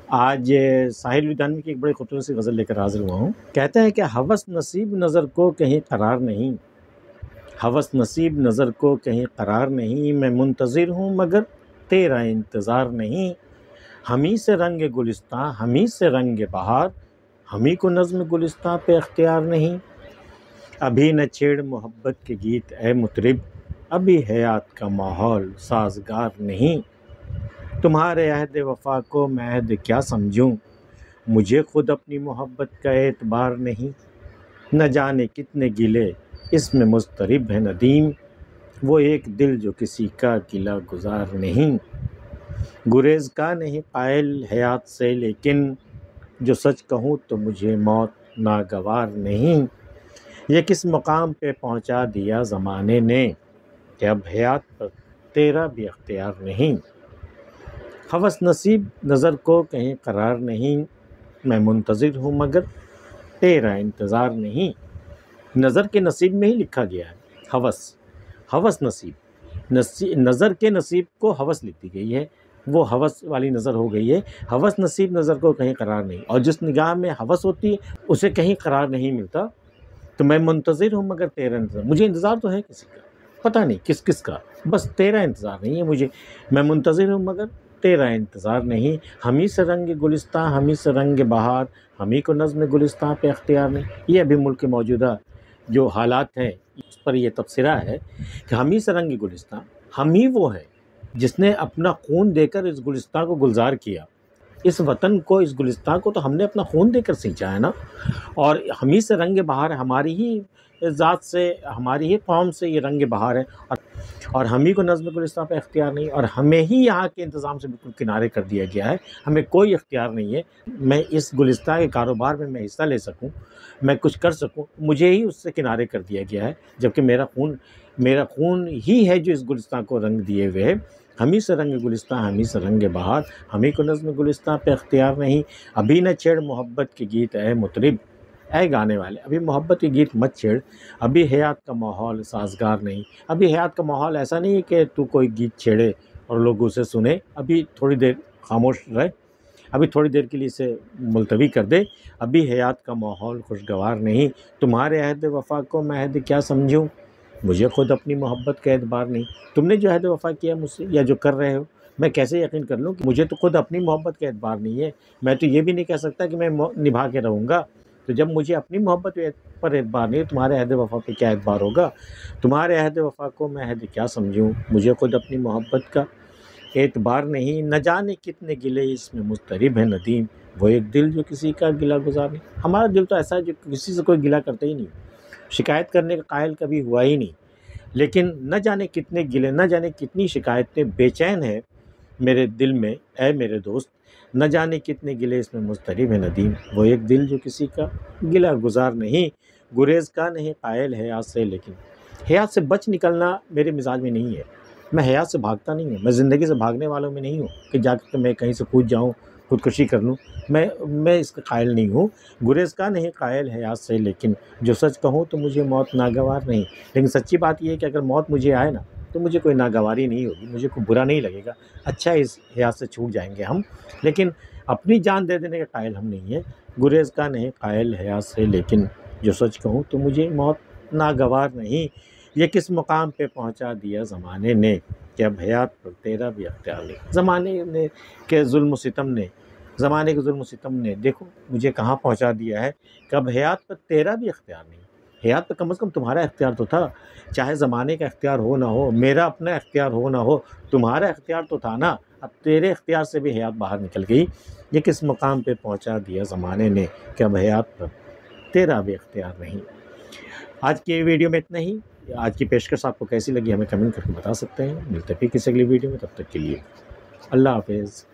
आज साहिल लुधियानवी की एक बड़ी खूबसूरत सी गज़ल लेकर हाज़िर हुआ हूँ। कहते हैं कि हवस नसीब नज़र को कहीं करार नहीं, हवस नसीब नज़र को कहीं करार नहीं, मैं मुंतज़िर हूँ मगर तेरा इंतज़ार नहीं। हमी से रंग गुलिस्तां, हमी से रंग बहार, हमी को नज़्म गुलिस्तां पे अख्तियार नहीं। अभी न छेड़ मोहब्बत के गीत ए मुतरिब, अभी हयात का माहौल साज़गार नहीं। तुम्हारे अहद वफ़ा को मैं अहद क्या समझूं, मुझे खुद अपनी मोहब्बत का एतबार नहीं। न जाने कितने गिले इसमें मुस्तरिब है नदीम, वो एक दिल जो किसी का गिला गुजार नहीं। गुरेज का नहीं कायल हयात से, लेकिन जो सच कहूँ तो मुझे मौत नागवार नहीं। ये किस मकाम पे पहुँचा दिया ज़माने ने, कि अब हयात पर तेरा भी अख्तियार नहीं। हवस नसीब नज़र को कहीं करार नहीं, मैं मुंतज़िर हूँ मगर तेरा इंतज़ार नहीं। नज़र के नसीब में ही लिखा गया है हवस, हवस नसीब, नज़र के नसीब को हवस लिख दी गई है, वो हवस वाली नज़र हो गई है। हवस नसीब नज़र को कहीं करार नहीं, और जिस निगाह में हवस होती है उसे कहीं करार नहीं मिलता। तो मैं मुंतज़िर हूँ मगर तेरा इंतज़ार, मुझे इंतज़ार तो है किसी का, पता नहीं किस किस का, बस तेरा इंतज़ार नहीं है मुझे। मैं मुंतज़िर हूँ मगर तेरा इंतज़ार नहीं। हमी से रंग गुलिस्तां, हमी से रंग बहार, हमी को नज़्म गुलिस्तां पे अख्तियार नहीं। ये अभी मुल्क के मौजूदा जो हालात हैं उस पर यह तबसरा है कि हमी से रंग गुलिस्तां, हम ही वो है जिसने अपना खून देकर इस गुलिस्तां को गुलजार किया। इस वतन को, इस गुलिस्तां को तो हमने अपना खून देकर सींचा है ना। और हमी से रंग बहार, हमारी ही ज़ात से, हमारी ही कौम से ये रंग बहार है। और हम ही को नज़्म गुलिस्तां पे इख्तियार नहीं, और हमें ही यहाँ के इंतज़ाम से बिल्कुल किनारे कर दिया गया है। हमें कोई इख्तियार नहीं है मैं इस गुलिस्तां के कारोबार में मैं हिस्सा ले सकूँ, मैं कुछ कर सकूँ, मुझे ही उससे किनारे कर दिया गया है। जबकि मेरा खून ही है जो इस गुलिस्तां को रंग दिए हुए है। हमी से रंग गुलिस्तां, हमी से रंग बहार, हमी को नज़्म गुलिस्तां पे इख्तियार नहीं। अभी न छेड़ मोहब्बत के गीत ए मुतरिब, ऐ गाने वाले, अभी मोहब्बत के गीत मत छेड़, अभी हयात का माहौल साजगार नहीं। अभी हयात का माहौल ऐसा नहीं है कि तू कोई गीत छेड़े और लोग उसे सुने। अभी थोड़ी देर खामोश रहे, अभी थोड़ी देर के लिए इसे मुलतवी कर दे। अभी हयात का माहौल खुशगवार नहीं। तुम्हारे अहद वफ़ा को मैं अहद क्या समझूं, मुझे खुद अपनी मोहब्बत का एतबार नहीं। तुमने जो अहद वफ़ा किया मुझसे या जो कर रहे हो, मैं कैसे यकीन कर लूँ कि मुझे तो खुद अपनी मोहब्बत का एतबार नहीं है। मैं तो ये भी नहीं कह सकता कि मैं निभा के रहूँगा। तो जब मुझे अपनी मोहब्बत पर एतबार नहीं, तुम्हारे अहद वफ़ा पे क्या एतबार होगा। तुम्हारे अहद वफ़ा को मैं अहद क्या समझूं, मुझे खुद अपनी मोहब्बत का एतबार नहीं। न जाने कितने गिले इसमें मुस्तरिब है नदीम, वो एक दिल जो किसी का गिला गुजार नहीं। हमारा दिल तो ऐसा है जो किसी से कोई गिला करते ही नहीं, शिकायत करने का कायल कभी हुआ ही नहीं। लेकिन न जाने कितने गिले, न जाने कितनी शिकायतें बेचैन है मेरे दिल में, ऐ मेरे दोस्त। न जाने कितने गिले इसमें मुस्तरिब है नदीम, वो एक दिल जो किसी का गिला गुजार नहीं। गुरेज का नहीं कायल हयात से, लेकिन हयात से बच निकलना मेरे मिजाज में नहीं है। मैं हयात से भागता नहीं हूँ, मैं ज़िंदगी से भागने वालों में नहीं हूँ कि जाकर मैं कहीं से कूद जाऊँ, खुदकुशी कर लूँ। मैं इसका कायल नहीं हूँ। गुरेज का नहीं कायल हयात से, लेकिन जो सच कहूँ तो मुझे मौत नागवार नहीं। लेकिन सच्ची बात यह है कि अगर मौत मुझे आए ना, तो मुझे कोई नागवारी नहीं होगी, मुझे कोई बुरा नहीं लगेगा। अच्छा, इस हयात से छूट जाएंगे हम, लेकिन अपनी जान दे देने का कायल हम नहीं है। गुरेज का नहीं कायल हयात से, लेकिन जो सच कहूँ तो मुझे मौत नागवार नहीं। ये किस मुकाम पे पहुँचा दिया ज़माने ने, कि अब हयात पर तेरा भी अख्तियार नहीं। ज़माने ने के जुल्म सितम ने, ज़माने के जुल्म सितम ने देखो मुझे कहाँ पहुँचा दिया है कि अब हयात पर तेरा भी अख्तियार नहीं। हयात पर कम से कम तुम्हारा इख्तियार तो था। चाहे ज़माने का इख्तियार हो ना हो, मेरा अपना इख्तियार हो ना हो, तुम्हारा इख्तियार तो था ना। अब तेरे इख्तियार से भी हयात बाहर निकल गई। ये किस मुकाम पे पहुँचा दिया ज़माने ने, कि अब हयात पर तेरा भी इख्तियार नहीं। आज की वीडियो में इतना ही। आज की पेशकश आपको कैसी लगी हमें कमेंट करके बता सकते हैं। मिलते हैं फिर किसी अगली वीडियो में, तब तक के लिए अल्लाह हाफ़िज़।